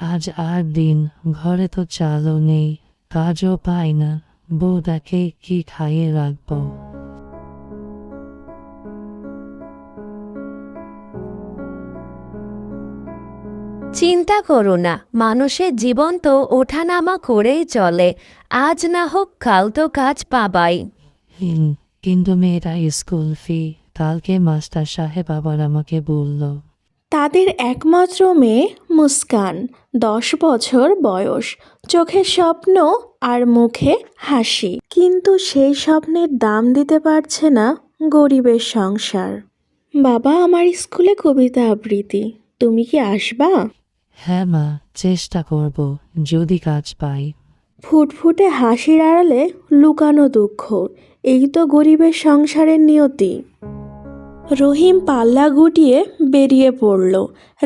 আজ আর দিন, ঘরে তো চালও নেই, কাজও পাই না, বউটাকে কি খাইয়ে রাখবো? চিন্তা করো না, মানুষের জীবন তো ওঠানামা করেই চলে। আজ না হোক কাল তো কাজ পাবাই। কিন্তু মেয়েটা স্কুল ফি, কালকে মাস্টার সাহেব আবার আমাকে বলল। তাদের একমাত্র মেয়ে মুস্কান, 10 বছর বয়স, চোখে স্বপ্ন আর মুখে হাসি, কিন্তু সেই স্বপ্নের দাম দিতে পারছে না গরিবের সংসার। বাবা, আমার স্কুলে কবিতা আবৃত্তি, তুমি কি আসবা? হ্যাঁ মা, চেষ্টা করব, যদি কাজ পাই। ফুটফুটে হাসির আড়ালে লুকানো দুঃখ, এই তো গরিবের সংসারের নিয়তি। রহিম পাল্লা গুটিয়ে বেরিয়ে পড়ল।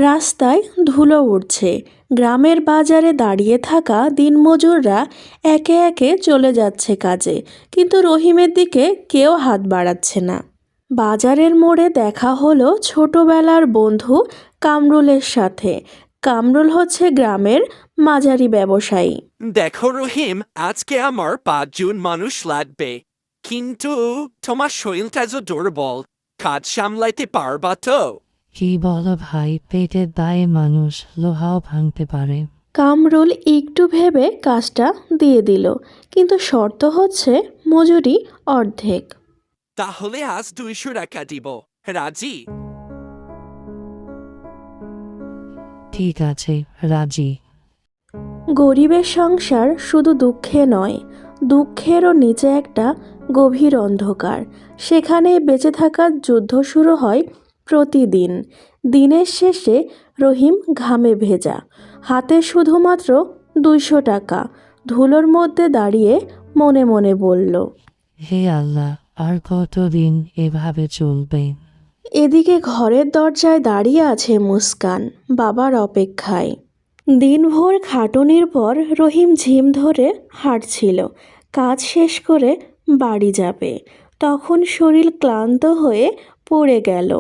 রাস্তায় ধুলো উড়ছে। গ্রামের বাজারে দাঁড়িয়ে থাকা দিনমজুররা একে একে চলে যাচ্ছে কাজে, কিন্তু রহিমের দিকে কেউ হাত বাড়াচ্ছে না। বাজারের মোড়ে দেখা হলো ছোটবেলার বন্ধু কামরুলের সাথে। কামরুল হচ্ছে গ্রামের মাঝারি ব্যবসায়ী। দেখো রহিম, আজকে আমার 5 জন মানুষ লাগবে, কিন্তু তোমার শরীরটা যে দুর্বল, কাজ সামলাইতে পারবা তো? কি বলো ভাই, পেটের দায়ে মানুষ লোহাও ভাঙতে পারে। কামরুল একটু ভেবে কাজটা দিয়ে দিল, কিন্তু শর্ত হচ্ছে মজুরি অর্ধেক। তাহলে আজ 200 টাকা দিব, রাজি? ঠিক আছে, রাজি। গরিবের সংসার শুধু দুঃখে নয়, দুঃখেরও নিচে একটা গভীর অন্ধকার। সেখানে বেঁচে থাকার যুদ্ধ শুরু হয় প্রতিদিন। দিনের শেষে রহিম ঘামে ভেজা, হাতে শুধুমাত্র 200 টাকা, ধুলোর মধ্যে দাঁড়িয়ে মনে মনে বলল, হে আল্লাহ, আর কতদিন এভাবে চলবে? এদিকে ঘরের দরজায় দাঁড়িয়ে আছে মুস্কান, বাবার অপেক্ষায়। দিনভর খাটুনির পর রহিম ঝিম ধরে হাঁটছিল। কাজ শেষ করে বাড়ি যাবে, তখন শরীর ক্লান্ত হয়ে পড়ে গেল।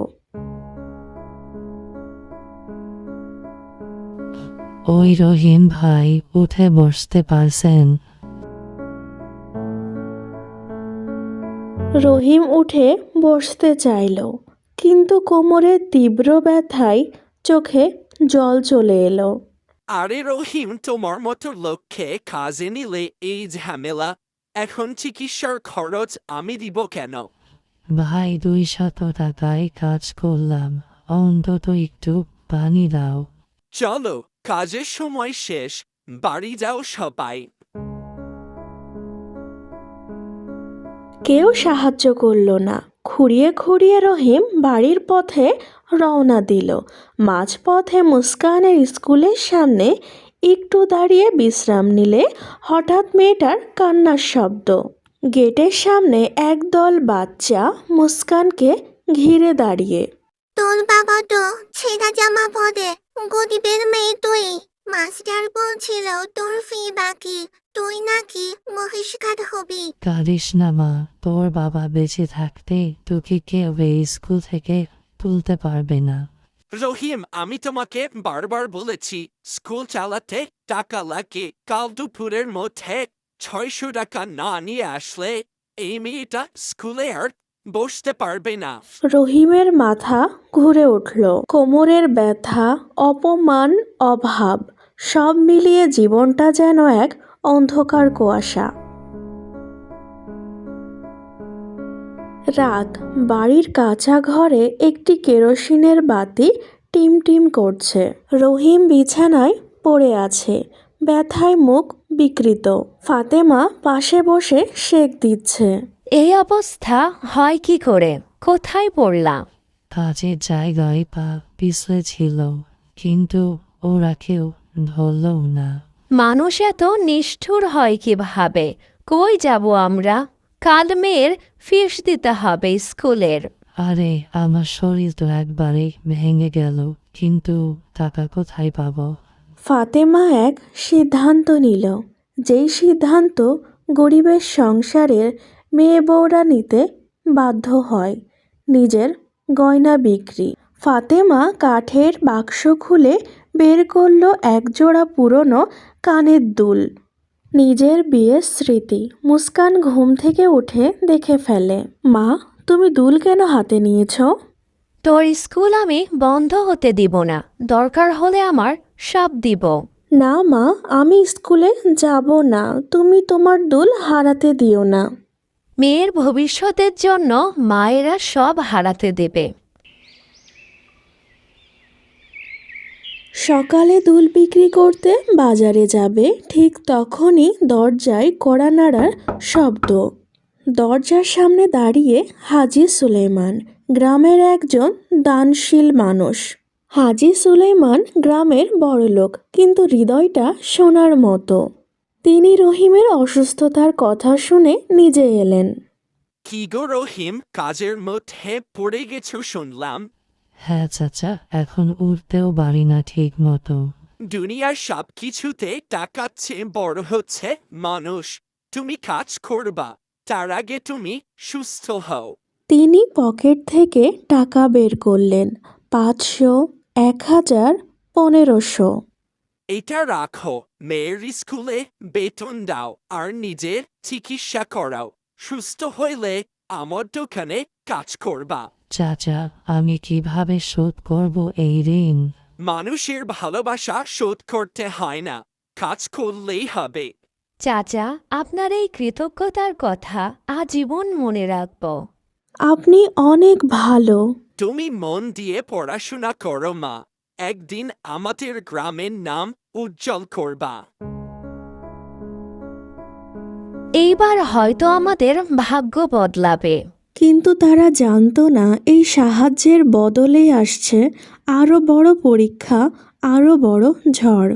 ওই রহিম ভাই, উঠে বসতে পারছেন? রহিম উঠে বসতে চাইল, কিন্তু কোমরের তীব্র ব্যথায় চোখে জল চলে এলো। আরে রহিম, তোমার মতো লোককে কাজে নিলে এই ঝামেলা। এখন চিকিৎসার খরচ আমি দিব কেন? ভাই, 200 টাকায় কাজ করলাম, অন্তত একটু পানি দাও। চলো, কাজের সময় শেষ, বাড়ি যাও সবাই। কেউ সাহায্য করল না। খুঁড়িয়ে খুঁড়িয়ে রহিম বাড়ির পথে রওনা দিল। মাঝপথে মুস্কানের স্কুলের সামনে একটু দাঁড়িয়ে বিশ্রাম নিলে হঠাৎ মেয়েটার কান্নার শব্দ। গেটের সামনে একদল বাচ্চা মুস্কানকে ঘিরে দাঁড়িয়ে। তোর বাবা তো ছেঁড়া জামা পরে, গরিবের মেয়ে তুই। মাস্টার বলছিল তোর ফি বাকি, তুই নাকি মহিষঘাট হবি। কাঁদিস না মা, তোর বাবা বেঁচে থাকতে তোকে কেউ এই স্কুল থেকে তুলতে পারবে না। রহিম, আমি তোমাকে বারবার বলেছি স্কুল চালাতে টাকা লাগে। কাল দুপুরের মধ্যে 600 টাকা না নিয়ে আসলে এই মেয়েটা স্কুলে আর বসতে পারবে না। রহিমের মাথা ঘুরে উঠল। কোমরের ব্যথা, অপমান, অভাব, সব মিলিয়ে জীবনটা যেন এক অন্ধকার কুয়াশা। রাত, বাড়ির কাঁচা ঘরে একটি কেরোসিনের বাতি টিম টিম করছে। রহিম বিছানায় পড়ে আছে, ব্যথায় মুখ বিকৃত। ফাতেমা পাশে বসে সেক দিচ্ছে। এই অবস্থা হয় কি করে? কোথায় পড়লাম? কাজের জায়গায় পা পিছলে ছিল, কিন্তু ওরা কেউ ধরল না। মানুষ এত নিষ্ঠুর হয় কিভাবে? কই যাব আমরা? কাল মেয়ের ফিস দিতে হবে স্কুলের। আরে, আমার শরীর তো একবারে ভেঙে গেল, কিন্তু টাকা কোথায় পাবো? ফাতেমা এক সিদ্ধান্ত নিল, যেই সিদ্ধান্ত গরিবের সংসারের মেয়ে বউরা নিতে বাধ্য হয়, নিজের গয়না বিক্রি। ফাতেমা কাঠের বাক্স খুলে বের করলো একজোড়া পুরনো কানের দুল। নিজের বিয়ের স্মৃতি। মুস্কান ঘুম থেকে উঠে দেখে ফেলে। মা, তুমি দুল কেন হাতে নিয়েছো? তোর স্কুল আমি বন্ধ হতে দিব না, দরকার হলে আমার সব দিব। না মা, আমি স্কুলে যাব না, তুমি তোমার দুল হারাতে দিও না। মেয়ের ভবিষ্যতের জন্য মায়েরা সব হারাতে দেবে। সকালে দুল বিক্রি করতে বাজারে যাবে, ঠিক তখনই দরজায় কড়া নাড়ার শব্দ। দরজার সামনে দাঁড়িয়ে হাজী সুলেমান, গ্রামের একজন দানশীল মানুষ। হাজী সুলেমান গ্রামের বড়লোক, কিন্তু হৃদয়টা সোনার মতো। তিনি রহিমের অসুস্থতার কথা শুনে নিজে এলেন। কি গো রহিম, কাজের মধ্যে পড়ে গেছো শুনলাম। হ্যাঁ চাচা, এখন উঠতেও পারি না ঠিক মতো। দুনিয়ার সব কিছুতে টাকার চেয়ে বড় হচ্ছে মানুষ। তুমি কাজ করবা, তার আগে তুমি সুস্থ হও। তিনি পকেট থেকে টাকা বের করলেন। 500, 1000, 1500। এটা রাখো, মেয়ের স্কুলে বেতন দাও আর নিজের চিকিৎসা করাও। সুস্থ হইলে আমার দোকানে কাজ করবা। চাচা, আমি কিভাবে শোধ করব এই ঋণ? মানুষের ভালোবাসা শোধ করতে হয় না, কাজ করলেই হবে। চাচা, আপনার এই কৃতজ্ঞতার কথা আজীবন মনে রাখব। আপনি অনেক ভালো। তুমি মন দিয়ে পড়াশোনা করো মা, একদিন আমাদের গ্রামের নাম উজ্জ্বল করবা। এইবার হয়তো আমাদের ভাগ্য বদলাবে। কিন্তু তারা জানতো না এই সাহায্যের বদলে আসছে আরও বড় পরীক্ষা, আরও বড় ঝড়।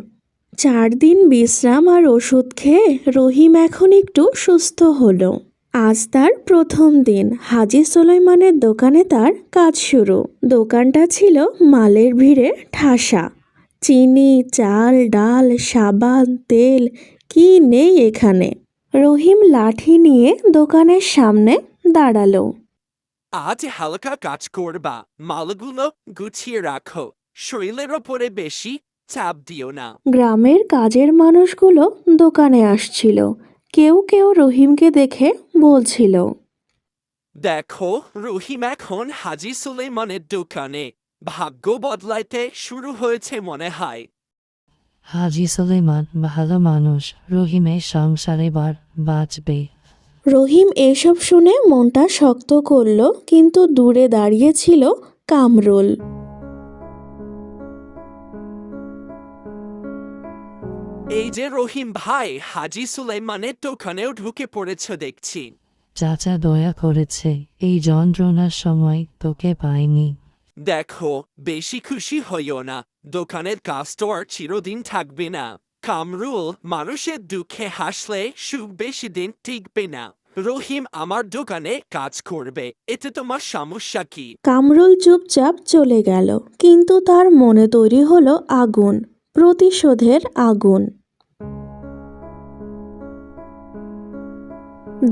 4 দিন বিশ্রাম আর ওষুধ খেয়ে রহিম এখন একটু সুস্থ হলো। আজ তার প্রথম দিন। হাজী সুলাইমানের দোকানে তার কাজ শুরু। দোকানটা ছিল মালের ভিড়ে ঠাসা। চিনি, চাল, ডাল, সাবান, তেল, কি নেই এখানে। রহিম লাঠি নিয়ে দোকানের সামনে দাঁড়ালো। আজ হালকা কাজ করবা, মালগুলো গুছিয়ে রাখো, শরীরের ওপরে বেশি চাপ দিও না। গ্রামের কাজের মানুষগুলো দোকানে আসছিল। কেউ কেউ রহিমকে দেখে বলছিল, দেখো, রহিম এখন হাজী সুলেমানের দোকানে। ভাগ্য বদলাইতে শুরু হয়েছে মনে হয়। হাজী সুলেমান ভালো মানুষ, রহিমের সংসারে বাঁচবে। রহিম এসব শুনে মনটা শক্ত করল, কিন্তু দূরে দাঁড়িয়ে ছিল কামরুল। এই যে রহিম ভাই, হাজী সুলেমানের দোকানেও ঢুকে পড়েছ দেখছি। চাচা দয়া করেছে, এই যন্ত্রণার সময় তোকে পাইনি। দেখো, বেশি খুশি হইও না, দোকানের কাজ তো আর চিরদিন থাকবে না। কামরুল, মানুষের দুঃখে হাসলে সুখ বেশি দিন টিকবে না। রহিম আমার দোকানে কাজ করবে, এতে তোমার সমস্যা কি? কামরুল চুপচাপ চলে গেল, কিন্তু তার মনে তৈরি হলো আগুন, প্রতিশোধের আগুন।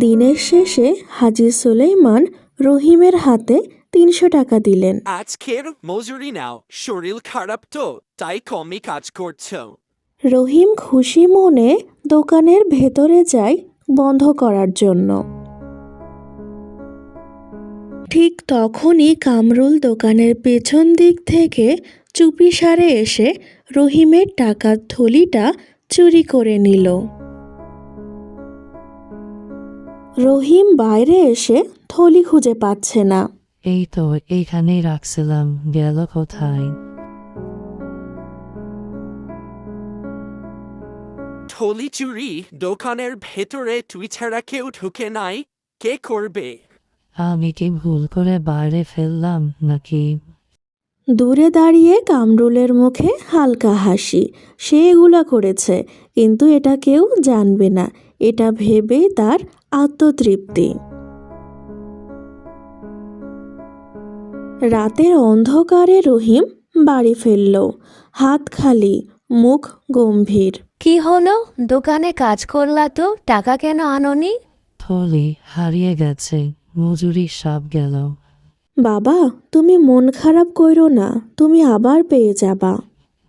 দিনের শেষে হাজী সুলেমান রহিমের হাতে 300 টাকা দিলেন। আজকের মজুরি নাও, শরীর খারাপ তো তাই কমই কাজ করছো। রহিম খুশি মনে দোকানের ভেতরে যায় বন্ধ করার জন্য। ঠিক তখনই কামরুল দোকানের পেছন দিক থেকে চুপিসারে এসে রহিমের টাকার থলিটা চুরি করে নিল। রহিম বাইরে এসে থলি খুঁজে পাচ্ছে না। এই তো এইখানেই রাখছিলাম, গেল কোথায়? থলি চুরি দোকানের ভেতরে, তুই ছাড়া কেউ ঢুকে নাই, কে করবে? আমি কি ভুল করে বাইরে ফেললাম নাকি? দূরে দাঁড়িয়ে কামরুলের মুখে হালকা হাসি। সে এগুলা করেছে, কিন্তু এটা কেউ জানবে না, এটা ভেবেই তার আত্মতৃপ্তি। রাতের অন্ধকারে রহিম বাড়ি ফিরল, হাত খালি, মুখ গম্ভীর। কি হলো, দোকানে কাজ করলা তো, টাকা কেন আনোনি? থলি হারিয়ে গেছে, মজুরি সব গেল। বাবা, তুমি মন খারাপ কইরো না, তুমি আবার পেয়ে যাবা।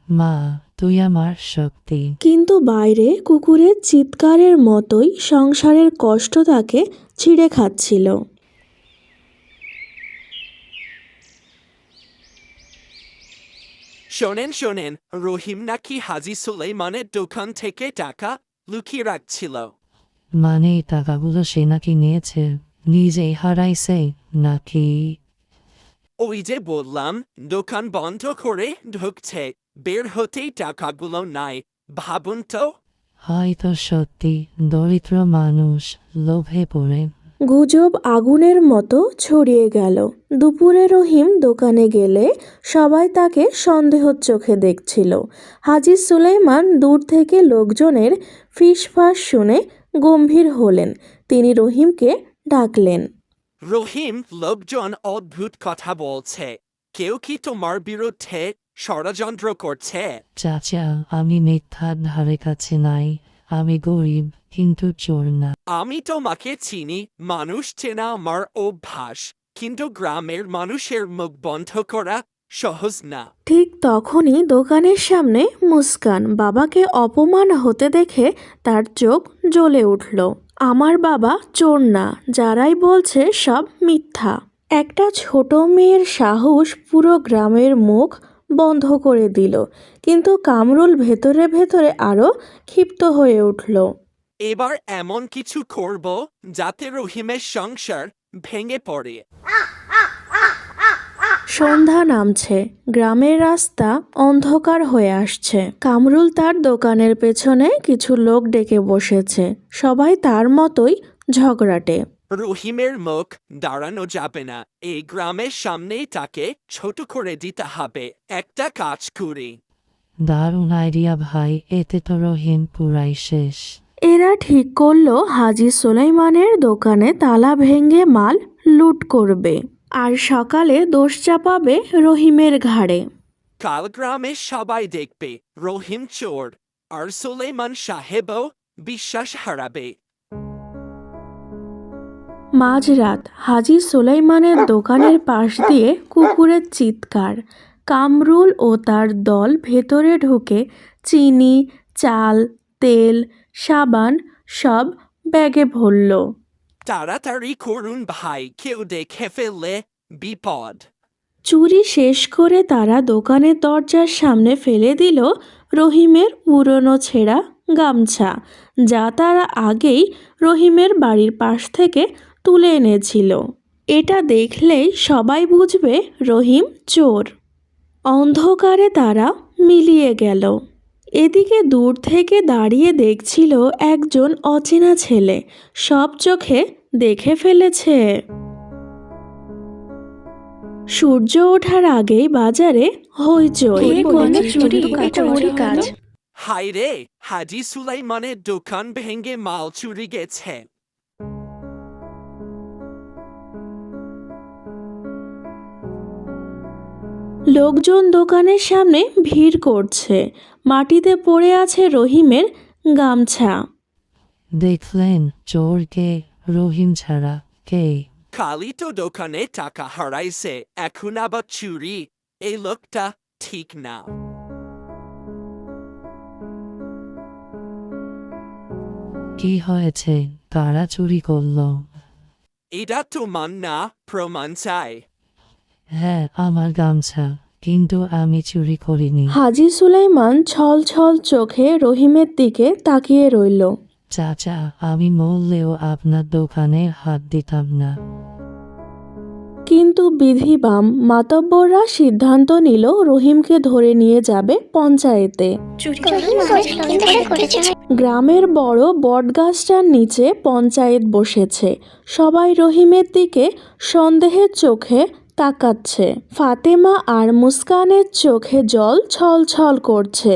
মা, তুই আমার শক্তি। কিন্তু বাইরে কুকুরের চিৎকারের মতোই সংসারের কষ্ট তাকে ছিঁড়ে খাচ্ছিল। শোনেন শোনেন, রহিম নাকি হাজি সুলাইমানের দোকান থেকে টাকা লুকিয়ে রাখছিল। মানে টাকাগুলো সে নাকি নিয়েছে, নিজেই হারাইছে নাকি? ওই যে বললাম, দোকান বন্ধ করে ঢুকছে, বের হতেই টাকাগুলো নাই। ভাবুন তো। হয়তো সত্যি দরিদ্র মানুষ লোভে পড়ে। গুজব আগুনের মতো ছড়িয়ে গেল। দুপুরে রহিম দোকানে গেলে সবাই তাকে সন্দেহর চোখে দেখছিল। হাজি সুলাইমান দূর থেকে লোকজনের ফিসফাস শুনে গম্ভীর হলেন। তিনি রহিমকে ডাকলেন। রহিম, লোকজন অদ্ভুত কথা বলছে। কেউ কি তোমার বিরুদ্ধে ষড়যন্ত্র করছে? চাচা, আমি মিথ্যার ধারে কাছে নাই। আমি গরিব কিন্তু চোর না। আমি তোমাকে চিনি, মানুষ চেনা আমার অভ্যাস, কিন্তু গ্রামের মানুষের মুখ বন্ধ করা সহজ না। ঠিক তখনই দোকানের সামনে মুস্কান। বাবাকে অপমান হতে দেখে তার চোখ জ্বলে উঠল। আমার বাবা চোর না, যারাই বলছে সব মিথ্যা। একটা ছোট মেয়ের সাহস পুরো গ্রামের মুখ বন্ধ করে দিল। কিন্তু কামরুল ভেতরে ভেতরে আরো ক্ষিপ্ত হয়ে উঠল। এবার এমন কিছু করব যাতে রহিমের সংসার ভেঙে পড়ে। সন্ধ্যা নামছে, গ্রামের রাস্তা অন্ধকার হয়ে আসছে। কামরুল তার দোকানের পেছনে কিছু লোক ডেকে বসেছে। সবাই তার মতোই ঝগড়াটে। রহিমের মুখ দাঁড়ানো যাবে না, এই গ্রামের সামনেই তাকে ছোট করে দিতে হবে। একটা কাজ করি। দারুণ আইডিয়া ভাই, এতে তো রহিম পুরাই শেষ। এরা ঠিক করলো হাজি সুলাইমানের দোকানে তালা ভেঙে মাল লুট করবে, আর সকালে দোষ চাপাবে রহিমের ঘাড়ে। কাল গ্রামের সবাই দেখবে রহিম চোর, আর সুলেমান সাহেবও বিশ্বাস হারাবে। মাঝরাত হাজি সুলাইমানের দোকানের পাশ দিয়ে কুকুরের চিৎকার। কামরুল ও তার দল ভেতরে ঢুকে চিনি, চাল, তেল, সাবান সব ব্যাগে ভরল। তাড়াতাড়ি করুন ভাই, কেউ দেখে ফেললে বিপদ। চুরি শেষ করে তারা দোকানের দরজার সামনে ফেলে দিল রহিমের পুরনো ছেঁড়া গামছা, যা তারা আগেই রহিমের বাড়ির পাশ থেকে তুলে এনেছিল। এটা দেখলেই সবাই বুঝবে রহিম চোর। অন্ধকারে তারা মিলিয়ে গেল। এদিকে দূর থেকে দাঁড়িয়ে দেখছিল একজন অচেনা ছেলে, সব চোখে দেখে ফেলেছে। সূর্য ওঠার আগেই বাজারে হইচই। হায় রে, হাজি সুলাইমানের দোকান ভেঙে মাল চুরি গেছে। লোকজন দোকানের সামনে ভিড় করছে। মাটিতে পড়ে আছে রহিমের গামছা। দেখলেন চোরকে? রহিম ছাড়া কে? খালি তো দোকানে টাকা হারাইছে, এখন আবার চুরি। এই লোকটা ঠিক না। কি হয়েছে? কারা চুরি করলো? এটা তোমার না, প্রমাণ চাই। হ্যাঁ, আমার গামছা, কিন্তু আমি চুরি করিনি। হাজি সুলাইমান ছল ছল চোখে রহিমের দিকে তাকিয়ে রইল। চাচা, আমি মরলেও আপনার দোকানে হাত দিতাম না। কিন্তু বিধিবাম মাতব্বররা সিদ্ধান্ত নিল রহিমকে ধরে নিয়ে যাবে পঞ্চায়েতে। গ্রামের বড় বটগাছটার নিচে পঞ্চায়েত বসেছে। সবাই রহিমের দিকে সন্দেহের চোখে তাকাচ্ছে। ফাতেমা আর মুস্কানের চোখে জল ছলছল করছে।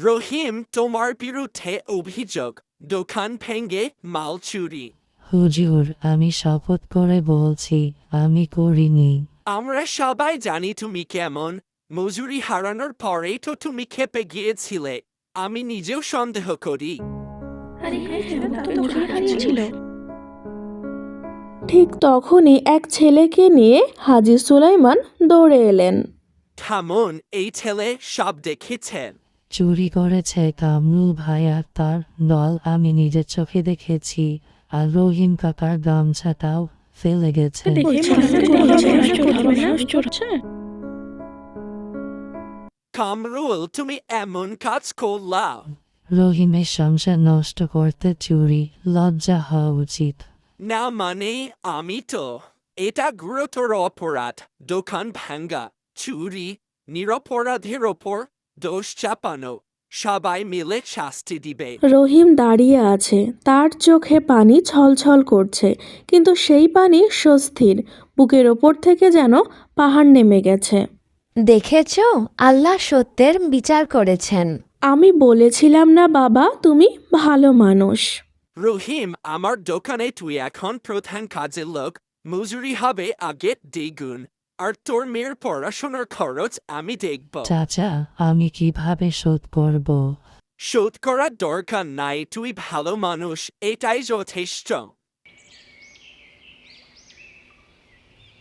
রহিম, তোমার বিরুদ্ধে অভিযোগ দোকান ভেঙে মাল চুরি। হুজুর, আমি শপথ করে বলছি আমি করিনি। আমরা সবাই জানি তুমি কেমন। মজুরি হারানোর পরেই তো তুমি খেপে গিয়েছিলে। আমি নিজেও সন্দেহ করি। ঠিক তখনই এক ছেলেকে নিয়ে হাজী সুলাইমান দৌড়ে এলেন। থামুন, এই ছেলে সব দেখেছেন। চুরি করেছে কামরুল ভাই আর তার দল, আমি নিজের চোখে দেখেছি। আর রহিম কাকার গামছাটাও ফেলে গেছে। কামরুল, তুমি এমন কাজ করলা? রহিমের সংসার নষ্ট করতে চুরি, লজ্জা হওয়া উচিত। না মানে আমি তো, এটা গুরুতর অপরাধ। দোকান ভাঙ্গা, চুরি, নিরপরাধের ওপর দোষ চাপানো, সবাই মিলে শাস্তি দিবে। রহিম দাঁড়িয়ে আছে, তার চোখে পানি ছলছল করছে, কিন্তু সেই পানি স্বস্তির, বুকের ওপর থেকে যেন পাহাড় নেমে গেছে। দেখেছ, আল্লাহ সত্যের বিচার করেছেন। আমি বলেছিলাম না বাবা, তুমি ভালো মানুষ। রহিম, আমার দোকানে তুই এখন প্রধান কাজের লোক, মজুরি হবে আগের দ্বিগুণ, আর তোর মেয়ের পড়াশোনার খরচ আমি দেখব। চাচা, আমি কিভাবে শোধ করব? শোধ করার দরকার নাই, তুই ভালো মানুষ, এটাই যথেষ্ট।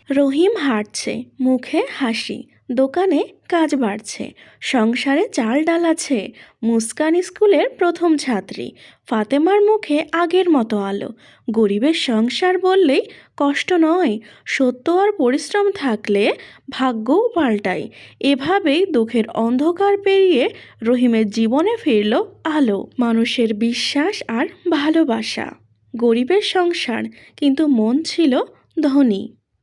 রহিম হাঁটছে, মুখে হাসি, দোকানে কাজ বাড়ছে, সংসারে চাল ডাল আছে। মুস্কান স্কুলের প্রথম ছাত্রী, ফাতেমার মুখে আগের মতো আলো। গরিবের সংসার বললেই কষ্ট নয়, সত্য আর পরিশ্রম থাকলে ভাগ্যও পাল্টায়। এভাবেই দুঃখের অন্ধকার পেরিয়ে রহিমের জীবনে ফিরল আলো, মানুষের বিশ্বাস আর ভালোবাসা। গরিবের সংসার, কিন্তু মন ছিল ধনী।